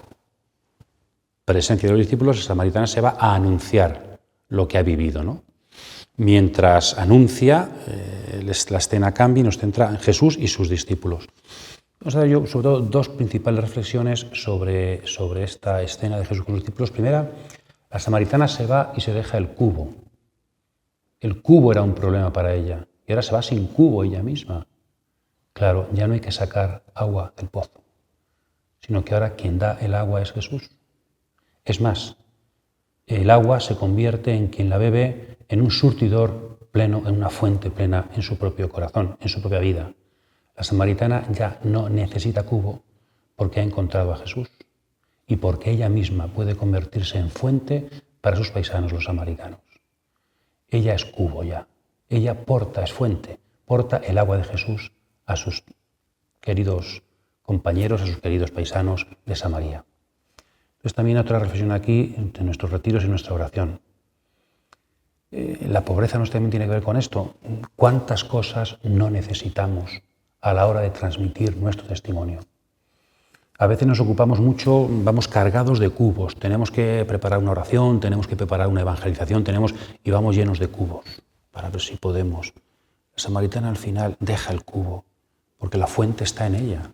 Presencia de los discípulos, la samaritana se va a anunciar lo que ha vivido, ¿no? Mientras anuncia, la escena cambia y nos centra en Jesús y sus discípulos. Vamos a dar yo, sobre todo, dos principales reflexiones sobre esta escena de Jesús con los discípulos. Primera, la samaritana se va y se deja el cubo. El cubo era un problema para ella y ahora se va sin cubo ella misma. Claro, ya no hay que sacar agua del pozo, sino que ahora quien da el agua es Jesús. Es más, el agua se convierte en quien la bebe en un surtidor pleno, en una fuente plena en su propio corazón, en su propia vida. La samaritana ya no necesita cubo porque ha encontrado a Jesús y porque ella misma puede convertirse en fuente para sus paisanos, los samaritanos. Ella es cubo ya, ella es fuente, porta el agua de Jesús a sus queridos compañeros, a sus queridos paisanos de Samaria. Entonces también otra reflexión aquí entre nuestros retiros y nuestra oración. La pobreza no también tiene que ver con esto. ¿Cuántas cosas no necesitamos a la hora de transmitir nuestro testimonio? A veces nos ocupamos mucho, vamos cargados de cubos, tenemos que preparar una oración, tenemos que preparar una evangelización, y vamos llenos de cubos para ver si podemos. La samaritana al final deja el cubo, porque la fuente está en ella.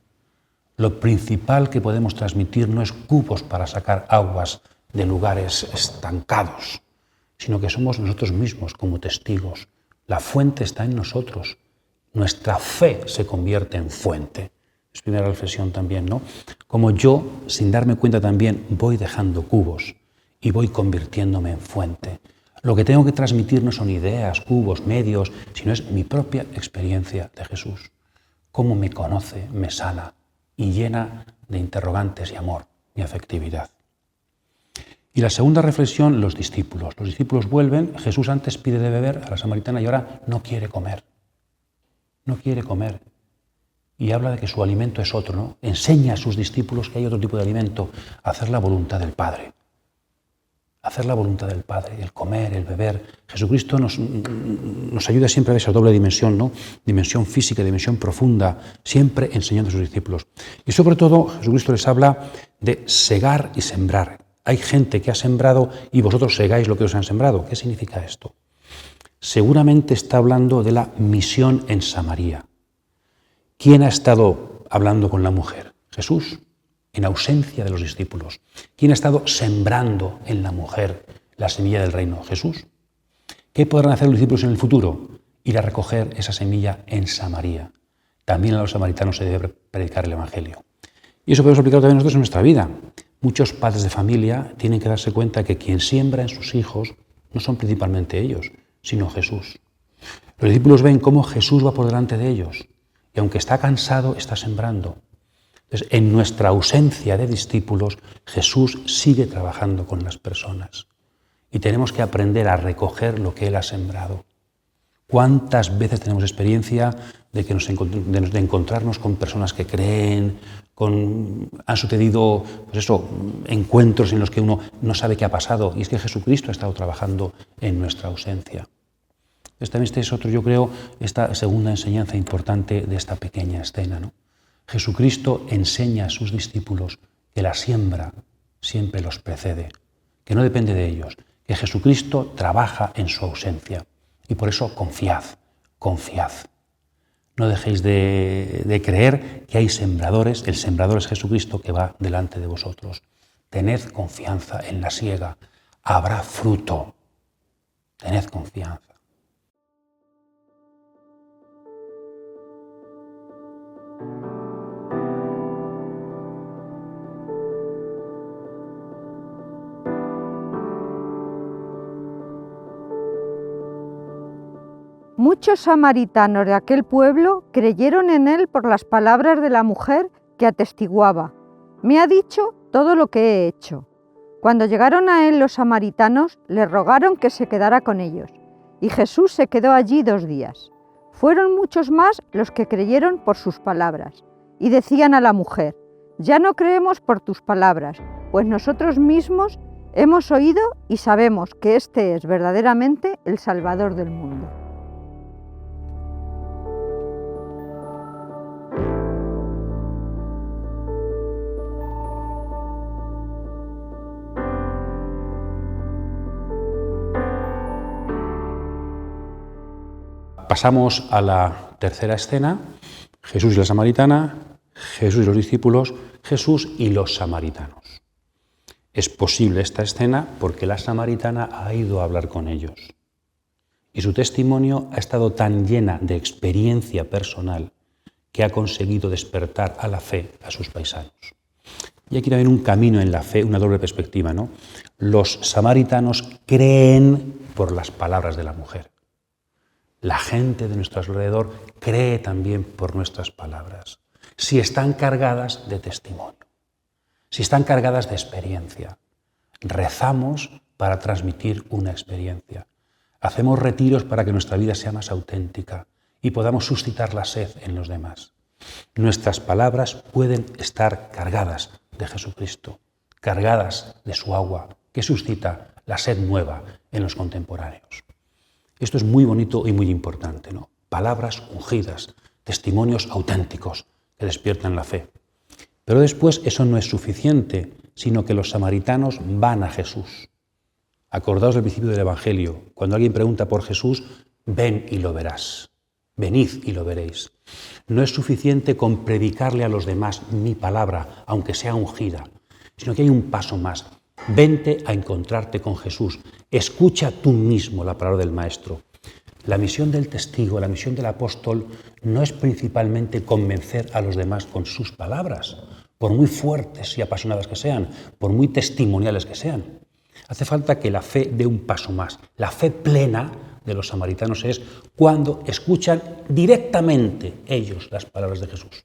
Lo principal que podemos transmitir no es cubos para sacar aguas de lugares estancados, sino que somos nosotros mismos como testigos. La fuente está en nosotros. Nuestra fe se convierte en fuente. Es primera reflexión también, ¿no? Como yo, sin darme cuenta también, voy dejando cubos y voy convirtiéndome en fuente. Lo que tengo que transmitir no son ideas, cubos, medios, sino es mi propia experiencia de Jesús. Cómo me conoce, me sana y llena de interrogantes y amor y afectividad. Y la segunda reflexión, los discípulos. Los discípulos vuelven, Jesús antes pide de beber a la samaritana y ahora no quiere comer. No quiere comer. Y habla de que su alimento es otro, ¿no? Enseña a sus discípulos que hay otro tipo de alimento, hacer la voluntad del Padre. Hacer la voluntad del Padre, el comer, el beber. Jesucristo nos ayuda siempre a ver esa doble dimensión, ¿no? Dimensión física, dimensión profunda, siempre enseñando a sus discípulos. Y sobre todo, Jesucristo les habla de segar y sembrar. Hay gente que ha sembrado y vosotros segáis lo que os han sembrado. ¿Qué significa esto? Seguramente está hablando de la misión en Samaria. ¿Quién ha estado hablando con la mujer? Jesús, en ausencia de los discípulos. ¿Quién ha estado sembrando en la mujer la semilla del reino? Jesús. ¿Qué podrán hacer los discípulos en el futuro? Ir a recoger esa semilla en Samaria. También a los samaritanos se debe predicar el Evangelio. Y eso podemos aplicar también nosotros en nuestra vida. Muchos padres de familia tienen que darse cuenta que quien siembra en sus hijos no son principalmente ellos, sino Jesús. Los discípulos ven cómo Jesús va por delante de ellos y aunque está cansado, está sembrando. Entonces, en nuestra ausencia de discípulos, Jesús sigue trabajando con las personas y tenemos que aprender a recoger lo que Él ha sembrado. ¿Cuántas veces tenemos experiencia de encontrarnos con personas que creen, han sucedido encuentros en los que uno no sabe qué ha pasado? Y es que Jesucristo ha estado trabajando en nuestra ausencia. Este es otro, yo creo, esta segunda enseñanza importante de esta pequeña escena, ¿no? Jesucristo enseña a sus discípulos que la siembra siempre los precede, que no depende de ellos, que Jesucristo trabaja en su ausencia. Y por eso confiad, confiad. No dejéis de creer que hay sembradores, el sembrador es Jesucristo que va delante de vosotros. Tened confianza en la siega, habrá fruto. Tened confianza.
Muchos samaritanos de aquel pueblo creyeron en él por las palabras de la mujer que atestiguaba: «Me ha dicho todo lo que he hecho». Cuando llegaron a él los samaritanos, le rogaron que se quedara con ellos, y Jesús se quedó allí 2 días. Fueron muchos más los que creyeron por sus palabras, y decían a la mujer: «Ya no creemos por tus palabras, pues nosotros mismos hemos oído y sabemos que este es verdaderamente el Salvador del mundo».
Pasamos a la tercera escena, Jesús y la samaritana, Jesús y los discípulos, Jesús y los samaritanos. Es posible esta escena porque la samaritana ha ido a hablar con ellos y su testimonio ha estado tan llena de experiencia personal que ha conseguido despertar a la fe a sus paisanos. Y aquí también un camino en la fe, una doble perspectiva, ¿no? Los samaritanos creen por las palabras de la mujer. La gente de nuestro alrededor cree también por nuestras palabras, si están cargadas de testimonio, si están cargadas de experiencia. Rezamos para transmitir una experiencia. Hacemos retiros para que nuestra vida sea más auténtica y podamos suscitar la sed en los demás. Nuestras palabras pueden estar cargadas de Jesucristo, cargadas de su agua, que suscita la sed nueva en los contemporáneos. Esto es muy bonito y muy importante, ¿no? Palabras ungidas, testimonios auténticos que despiertan la fe. Pero después eso no es suficiente, sino que los samaritanos van a Jesús. Acordaos del principio del Evangelio. Cuando alguien pregunta por Jesús, ven y lo verás. Venid y lo veréis. No es suficiente con predicarle a los demás mi palabra, aunque sea ungida, sino que hay un paso más. Vente a encontrarte con Jesús. Escucha tú mismo la palabra del Maestro. La misión del testigo, la misión del apóstol, no es principalmente convencer a los demás con sus palabras, por muy fuertes y apasionadas que sean, por muy testimoniales que sean. Hace falta que la fe dé un paso más. La fe plena de los samaritanos es cuando escuchan directamente ellos las palabras de Jesús.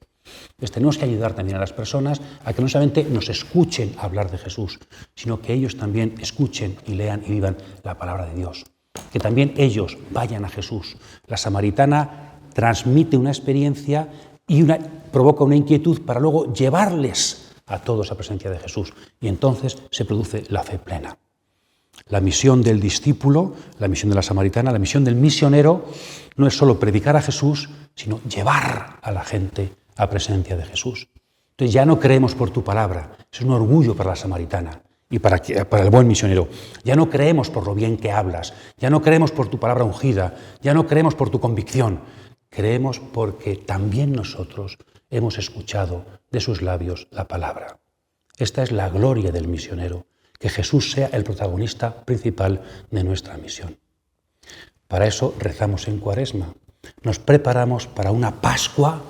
Entonces tenemos que ayudar también a las personas a que no solamente nos escuchen hablar de Jesús, sino que ellos también escuchen y lean y vivan la palabra de Dios. Que también ellos vayan a Jesús. La samaritana transmite una experiencia y provoca una inquietud para luego llevarles a todos a presencia de Jesús. Y entonces se produce la fe plena. La misión del discípulo, la misión de la samaritana, la misión del misionero no es solo predicar a Jesús, sino llevar a la gente a presencia de Jesús. Entonces ya no creemos por tu palabra, es un orgullo para la samaritana y para el buen misionero. Ya no creemos por lo bien que hablas, ya no creemos por tu palabra ungida, ya no creemos por tu convicción, creemos porque también nosotros hemos escuchado de sus labios la palabra. Esta es la gloria del misionero, que Jesús sea el protagonista principal de nuestra misión. Para eso rezamos en Cuaresma, nos preparamos para una Pascua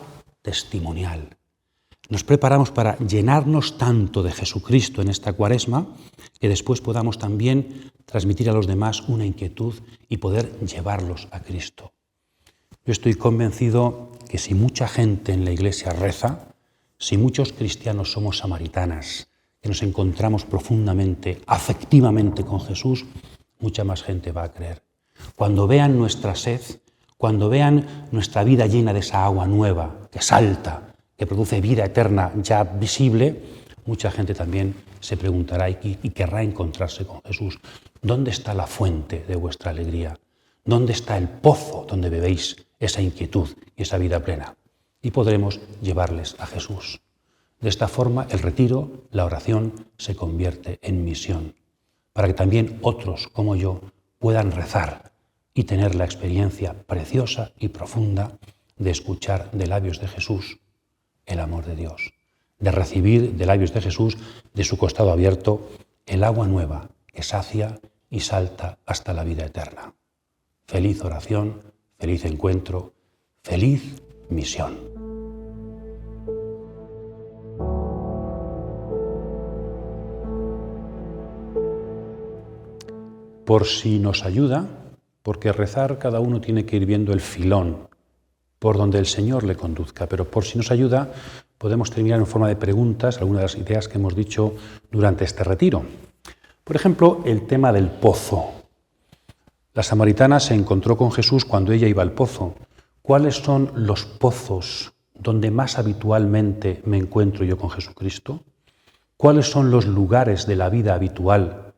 testimonial. Nos preparamos para llenarnos tanto de Jesucristo en esta Cuaresma que después podamos también transmitir a los demás una inquietud y poder llevarlos a Cristo. Yo estoy convencido que si mucha gente en la Iglesia reza, si muchos cristianos somos samaritanas, que nos encontramos profundamente, afectivamente con Jesús, mucha más gente va a creer. Cuando vean nuestra sed, cuando vean nuestra vida llena de esa agua nueva, que salta, que produce vida eterna ya visible, mucha gente también se preguntará y querrá encontrarse con Jesús. ¿Dónde está la fuente de vuestra alegría? ¿Dónde está el pozo donde bebéis esa inquietud y esa vida plena? Y podremos llevarles a Jesús. De esta forma, el retiro, la oración, se convierte en misión, para que también otros, como yo, puedan rezar y tener la experiencia preciosa y profunda de escuchar de labios de Jesús el amor de Dios, de recibir de labios de Jesús, de su costado abierto, el agua nueva que sacia y salta hasta la vida eterna. Feliz oración, feliz encuentro, feliz misión. Por si nos ayuda, porque rezar cada uno tiene que ir viendo el filón por donde el Señor le conduzca, pero por si nos ayuda podemos terminar en forma de preguntas algunas de las ideas que hemos dicho durante este retiro. Por ejemplo, el tema del pozo. La samaritana se encontró con Jesús cuando ella iba al pozo. ¿Cuáles son los pozos donde más habitualmente me encuentro yo con Jesucristo? ¿Cuáles son los lugares de la vida habitual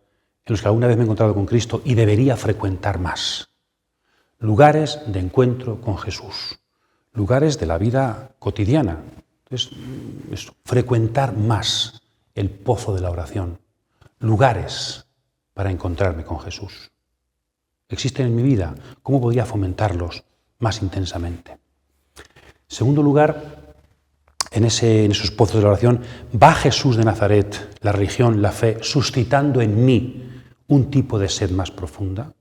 en los que alguna vez me he encontrado con Cristo y debería frecuentar más? Lugares de encuentro con Jesús, lugares de la vida cotidiana. Entonces, frecuentar más el pozo de la oración, lugares para encontrarme con Jesús. ¿Existen en mi vida? ¿Cómo podría fomentarlos más intensamente? En segundo lugar, en esos pozos de la oración, va Jesús de Nazaret, la religión, la fe, suscitando en mí un tipo de sed más profunda.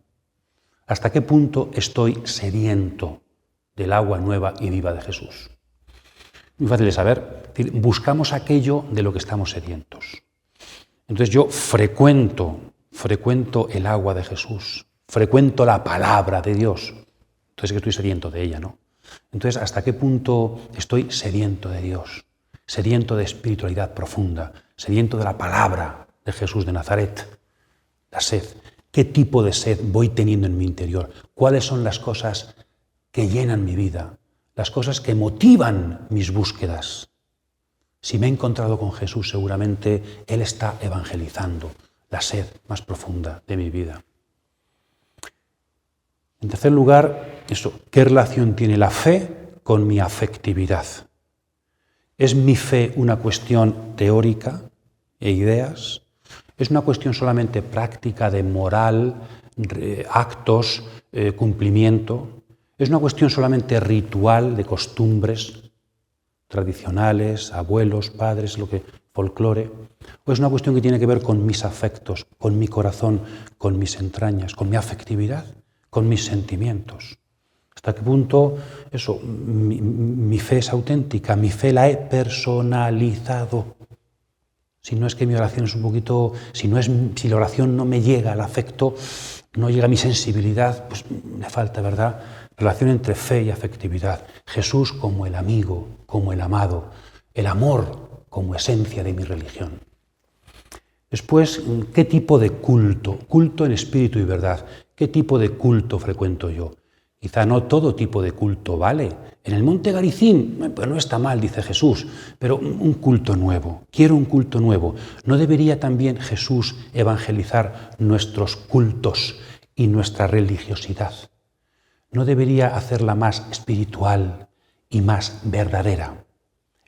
¿Hasta qué punto estoy sediento del agua nueva y viva de Jesús? Muy fácil de saber. Buscamos aquello de lo que estamos sedientos. Entonces yo frecuento el agua de Jesús, frecuento la palabra de Dios. Entonces que estoy sediento de ella, ¿no? Entonces, ¿hasta qué punto estoy sediento de Dios? Sediento de espiritualidad profunda, sediento de la palabra de Jesús de Nazaret. La sed. ¿Qué tipo de sed voy teniendo en mi interior? ¿Cuáles son las cosas que llenan mi vida? Las cosas que motivan mis búsquedas. Si me he encontrado con Jesús, seguramente Él está evangelizando la sed más profunda de mi vida. En tercer lugar, ¿qué relación tiene la fe con mi afectividad? ¿Es mi fe una cuestión teórica e ideas? ¿Es una cuestión solamente práctica de moral, actos, cumplimiento? ¿Es una cuestión solamente ritual de costumbres tradicionales, abuelos, padres, lo que folclore, o es una cuestión que tiene que ver con mis afectos, con mi corazón, con mis entrañas, con mi afectividad, con mis sentimientos. ¿Hasta qué punto eso, mi fe es auténtica? Mi fe la he personalizado. Si no es que mi oración es un poquito, si la oración no me llega al afecto, no llega a mi sensibilidad, pues me falta, ¿verdad? Relación entre fe y afectividad. Jesús como el amigo, como el amado, el amor como esencia de mi religión. Después, ¿qué tipo de culto? Culto en espíritu y verdad. ¿Qué tipo de culto frecuento yo? Quizá no todo tipo de culto vale. En el Monte Garicín, pues no está mal, dice Jesús, pero un culto nuevo. Quiero un culto nuevo. ¿No debería también Jesús evangelizar nuestros cultos y nuestra religiosidad? ¿No debería hacerla más espiritual y más verdadera?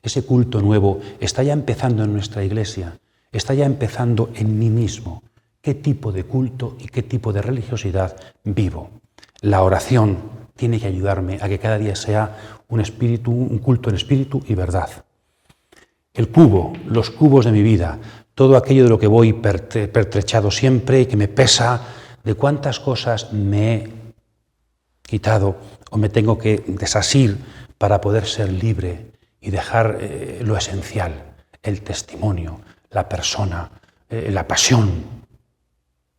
Ese culto nuevo está ya empezando en nuestra iglesia, está ya empezando en mí mismo. ¿Qué tipo de culto y qué tipo de religiosidad vivo? La oración tiene que ayudarme a que cada día sea un culto en espíritu y verdad. El cubo, los cubos de mi vida, todo aquello de lo que voy pertrechado siempre y que me pesa, de cuántas cosas me he quitado o me tengo que desasir para poder ser libre y dejar lo esencial, el testimonio, la persona, la pasión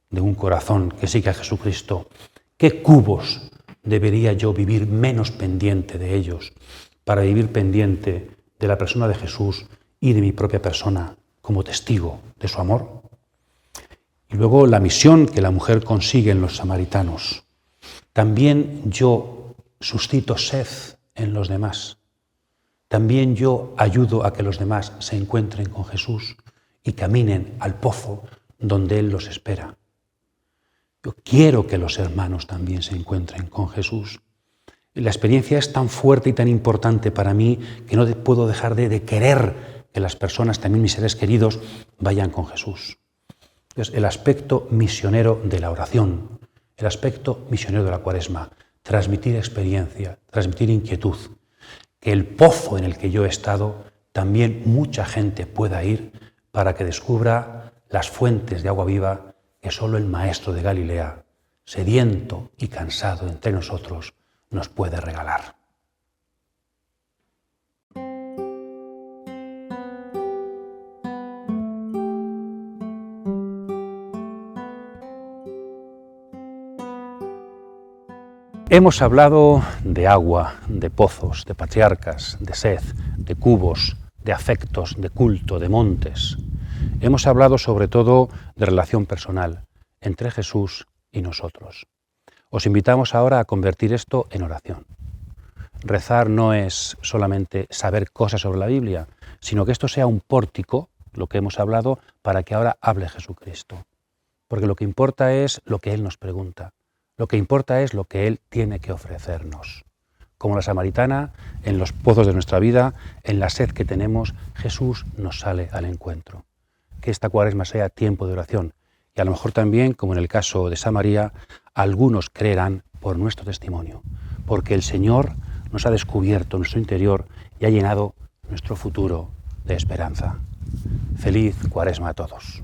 de un corazón que sigue a Jesucristo. ¿Qué cubos debería yo vivir menos pendiente de ellos para vivir pendiente de la persona de Jesús y de mi propia persona como testigo de su amor? Y luego la misión que la mujer consigue en los samaritanos. También yo suscito sed en los demás. También yo ayudo a que los demás se encuentren con Jesús y caminen al pozo donde Él los espera. Yo quiero que los hermanos también se encuentren con Jesús. La experiencia es tan fuerte y tan importante para mí que no puedo dejar de querer que las personas, también mis seres queridos, vayan con Jesús. Entonces, el aspecto misionero de la oración, el aspecto misionero de la Cuaresma, transmitir experiencia, transmitir inquietud, que el pozo en el que yo he estado, también mucha gente pueda ir para que descubra las fuentes de agua viva que solo el Maestro de Galilea, sediento y cansado entre nosotros, nos puede regalar. Hemos hablado de agua, de pozos, de patriarcas, de sed, de cubos, de afectos, de culto, de montes. Hemos hablado sobre todo de relación personal entre Jesús y nosotros. Os invitamos ahora a convertir esto en oración. Rezar no es solamente saber cosas sobre la Biblia, sino que esto sea un pórtico, lo que hemos hablado, para que ahora hable Jesucristo. Porque lo que importa es lo que Él nos pregunta. Lo que importa es lo que Él tiene que ofrecernos. Como la samaritana, en los pozos de nuestra vida, en la sed que tenemos, Jesús nos sale al encuentro. Que esta Cuaresma sea tiempo de oración. Y a lo mejor también, como en el caso de Samaria, algunos creerán por nuestro testimonio. Porque el Señor nos ha descubierto nuestro interior y ha llenado nuestro futuro de esperanza. Feliz Cuaresma a todos.